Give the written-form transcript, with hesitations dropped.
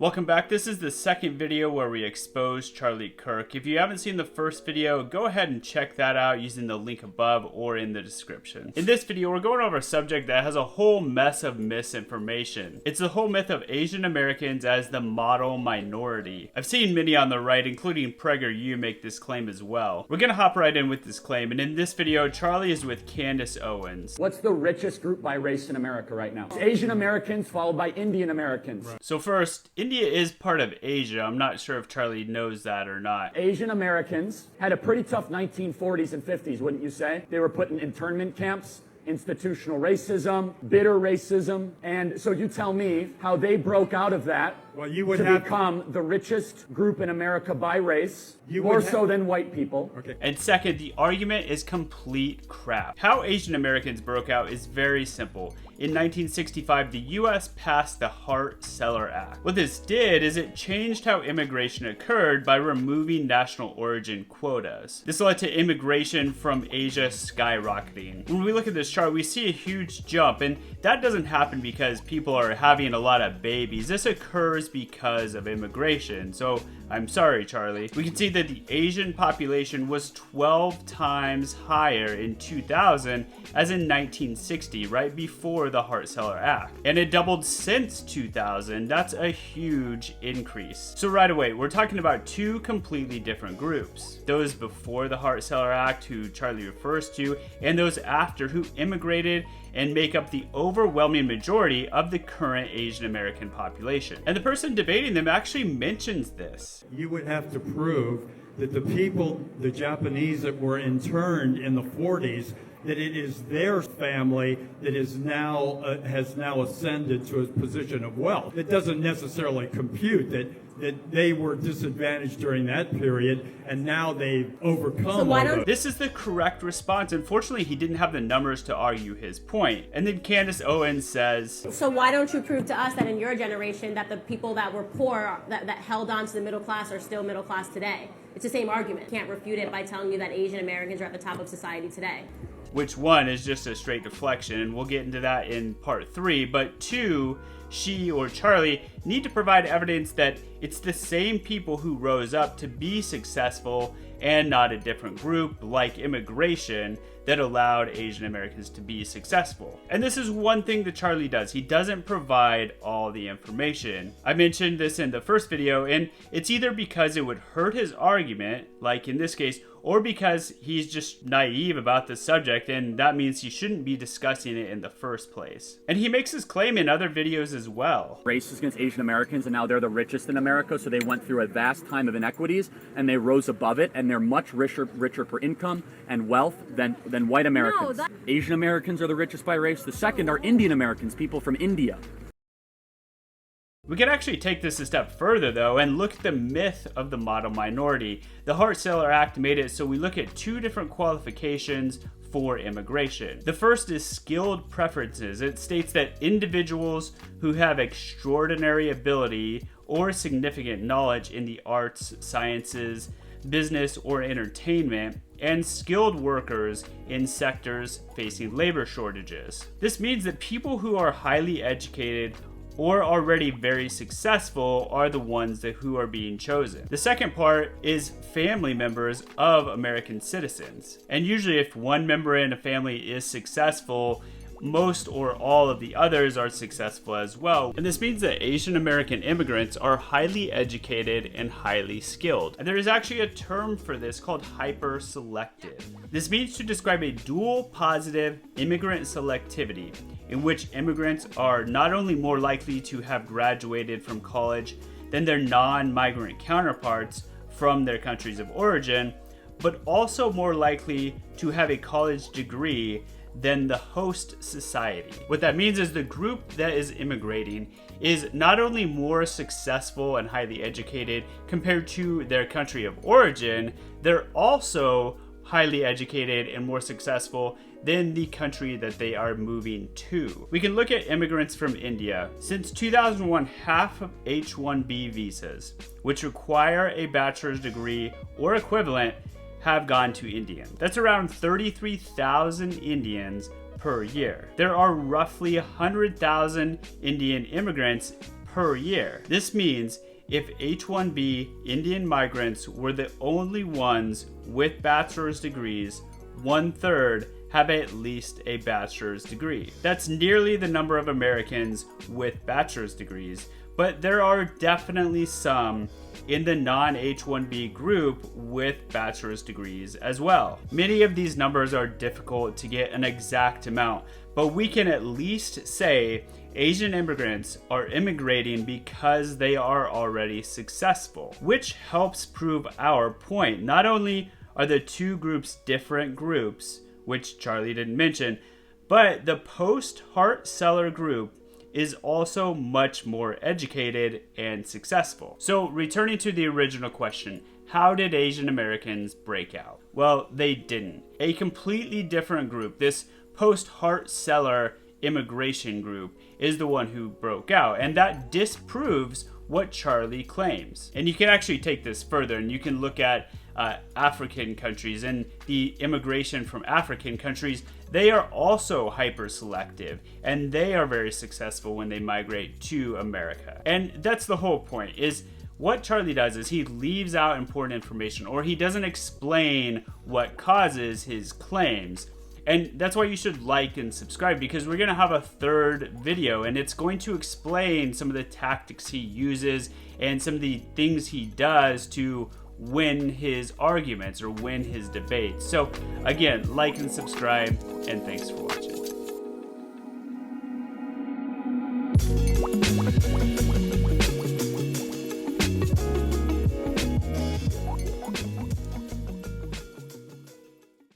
Welcome back. This is the second video where we expose Charlie Kirk. If you haven't seen the first video, go ahead and check that out using the link above or in the description. In this video, we're going over a subject that has a whole mess of misinformation. It's the whole myth of Asian Americans as the model minority. I've seen many on the right, including PragerU, make this claim as well. We're gonna hop right in with this claim, and in this video, Charlie is with Candace Owens. What's the richest group by race in America right now? It's Asian Americans followed by Indian Americans. Right. So first, India is part of Asia. I'm not sure if Charlie knows that or not. Asian Americans had a pretty tough 1940s and 50s, wouldn't you say? They were put in internment camps, institutional racism, bitter racism, and so you tell me how they broke out of that to become the richest group in America by race, more so than white people. Okay. And second, the argument is complete crap. How Asian Americans broke out is very simple. In 1965, the US passed the Hart-Celler Act. What this did is it changed how immigration occurred by removing national origin quotas. This led to immigration from Asia skyrocketing. When we look at this chart, we see a huge jump, and that doesn't happen because people are having a lot of babies. This occurs because of immigration. So I'm sorry, Charlie. We can see that the Asian population was 12 times higher in 2000 as in 1960, right before the Hart-Celler Act. And it doubled since 2000. That's a huge increase. So right away, we're talking about two completely different groups. Those before the Hart-Celler Act, who Charlie refers to, and those after, who immigrated and make up the overwhelming majority of the current Asian American population. And the person debating them actually mentions this. You would have to prove that the people, the Japanese that were interned in the 40s, that it is their family that is now has now ascended to a position of wealth. It doesn't necessarily compute that they were disadvantaged during that period and now they've overcome. So this is the correct response. Unfortunately, he didn't have the numbers to argue his point. And then Candace Owens says, so why don't you prove to us that in your generation that the people that were poor, that held on to the middle class are still middle class today? It's the same argument. Can't refute it by telling you that Asian Americans are at the top of society today. Which one is just a straight deflection, and we'll get into that in part 3. But 2, she or Charlie need to provide evidence that it's the same people who rose up to be successful and not a different group like immigration that allowed Asian Americans to be successful. And this is one thing that Charlie does. He doesn't provide all the information. I mentioned this in the first video, and it's either because it would hurt his argument, like in this case, or because he's just naive about the subject, and that means he shouldn't be discussing it in the first place. And he makes his claim in other videos as well. Racist against Asian Americans, and now they're the richest in America, so they went through a vast time of inequities, and they rose above it, and they're much richer per income and wealth than white Americans. No, Asian Americans are the richest by race. The second are Indian Americans, people from India. We can actually take this a step further though and look at the myth of the model minority. The Hart-Celler Act made it so we look at two different qualifications for immigration. The first is skilled preferences. It states that individuals who have extraordinary ability or significant knowledge in the arts, sciences, business, or entertainment, and skilled workers in sectors facing labor shortages. This means that people who are highly educated or already very successful are the ones who are being chosen. The second part is family members of American citizens. And usually if one member in a family is successful, most or all of the others are successful as well. And this means that Asian American immigrants are highly educated and highly skilled. And there is actually a term for this called hyper-selective. This means to describe a dual positive immigrant selectivity, in which immigrants are not only more likely to have graduated from college than their non-migrant counterparts from their countries of origin, but also more likely to have a college degree than the host society. What that means is the group that is immigrating is not only more successful and highly educated compared to their country of origin, they're also highly educated and more successful than the country that they are moving to. We can look at immigrants from India. Since 2001, half of H-1B visas, which require a bachelor's degree or equivalent, have gone to India. That's around 33,000 Indians per year. There are roughly 100,000 Indian immigrants per year. This means if H-1B Indian migrants were the only ones with bachelor's degrees, 1/3 have at least a bachelor's degree. That's nearly the number of Americans with bachelor's degrees, but there are definitely some in the non-H-1B group with bachelor's degrees as well. Many of these numbers are difficult to get an exact amount, but we can at least say Asian immigrants are immigrating because they are already successful, which helps prove our point. Not only are the two groups different groups, which Charlie didn't mention, but the post-Hart-Celler group is also much more educated and successful. So returning to the original question, how did Asian Americans break out? Well, they didn't. A completely different group, this post-Hart-Celler immigration group, is the one who broke out, and that disproves what Charlie claims. And you can actually take this further, and you can look at African countries and the immigration from African countries. They are also hyper selective, and they are very successful when they migrate to America. And that's the whole point, is what Charlie does is he leaves out important information, or he doesn't explain what causes his claims. And that's why you should like and subscribe, because we're going to have a third video, and it's going to explain some of the tactics he uses and some of the things he does to win his arguments or win his debates. So again, like and subscribe, and thanks for watching.